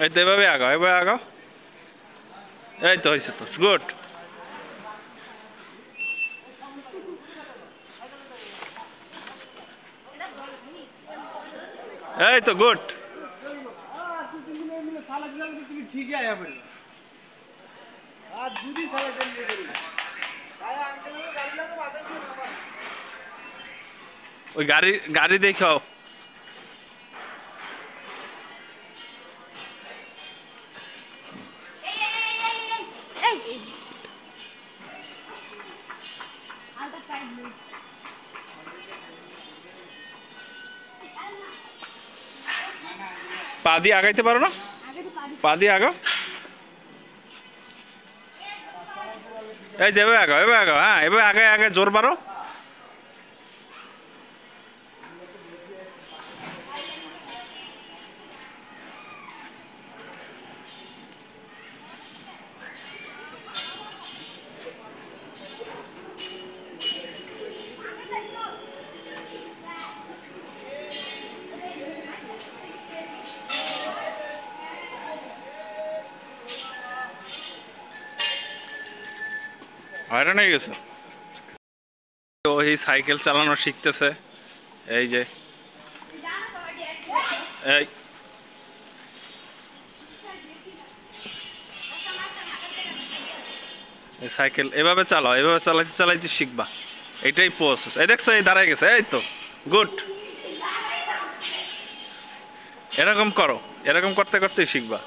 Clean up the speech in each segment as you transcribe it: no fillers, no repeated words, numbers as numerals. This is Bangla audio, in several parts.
এই তো এভাবে আগাও, এভাবে আগাও। এই তো হয়েছে তো, গুড। এই তো গুড। ওই গাড়ি গাড়ি দেখাও। পা দিয়ে আগাইতে পারো না? পা দিয়ে আগাও। এই যে এভাবে আগাও, এভাবে আগাও। হ্যাঁ, এভাবে আগে আগে জোর মারো। হয়রান হয়ে গেছে। ওই সাইকেল চালানো শিখতেছে। এই যে এই সাইকেল এভাবে চালাও, এভাবে চালাইতে চালাইতে শিখবা। এটাই প্রসেস। এই দেখছো, এই দাঁড়ায় গেছে। এই তো গুড। এরকম করো, এরকম করতে করতেই শিখবা।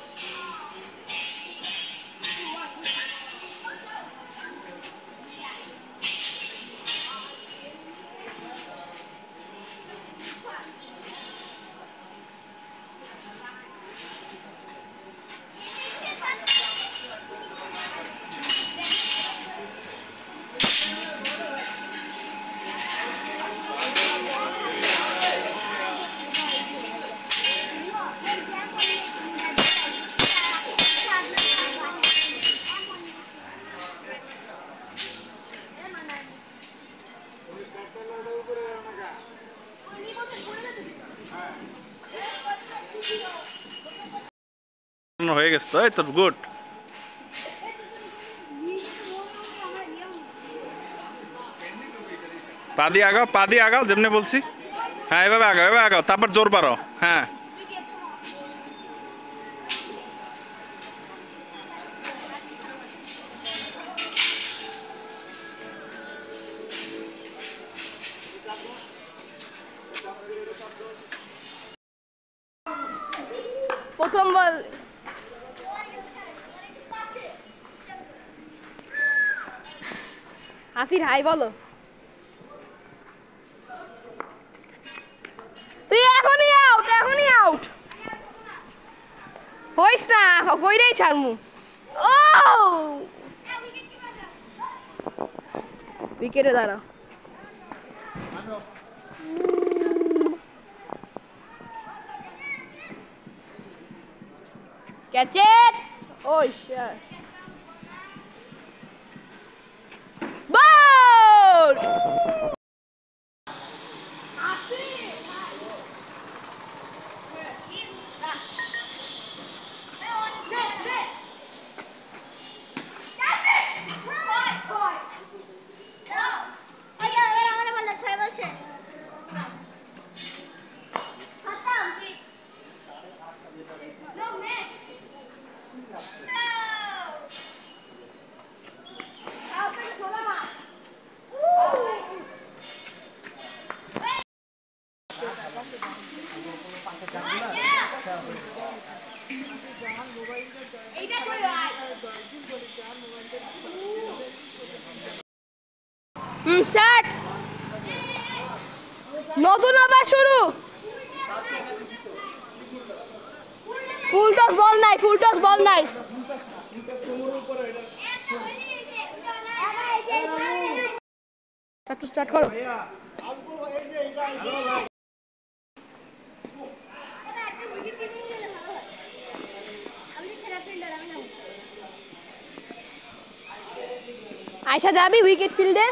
হয়ে গেছে তো, এই তো গুড। পা দিয়ে আগাও, পা দিয়ে আগাও, যেমনি বলছি। হ্যাঁ, এভাবে আগাও, এভাবে আগাও, তারপর জোর পারো। হ্যাঁ, প্রথম বল। হাসির হাই বলো। তুই এখনই আউট, এখনই আউট হইস না, কইরেই ছাড়মু। ও উইকেটে দাঁড়া। Catch it! Oh shit! Ball! Start! নতুন আবার শুরু। ফুল টস বল নাই, ফুল টস বল নাই। স্টার্ট করো। আয়শা যাবি উইকেট ফিল্ডে?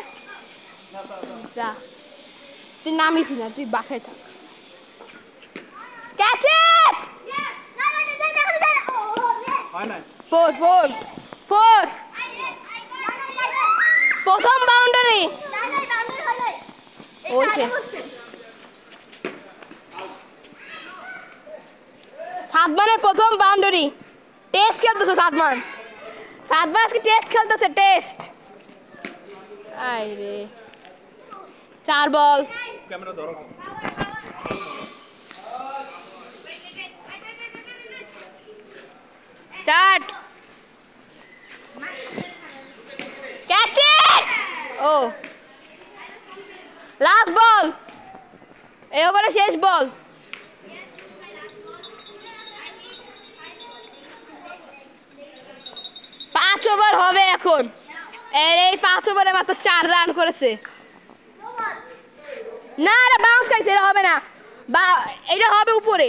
যা, তুই নামিস না, তুই বাসায় থাক। ক্যাচ ইট! 4 4 4 প্রথম বাউন্ডারি ওইছে সাদমানের প্রথম বাউন্ডারি টেস্ট খেলতেছে সাদমান আজকে টেস্ট খেলতেছে টেস্ট আই রে 4 বল ক্যামেরা ধরো স্টার্ট ক্যাচ ইট ও লাস্ট বল এই ওভারে শেষ বল পাঁচ ওভার হবে এখন এর এই 5 ওভারে মাত্র 4 রান করেছে না রে বাউন্স খাইছে এটা হবে না বা এটা হবে উপরে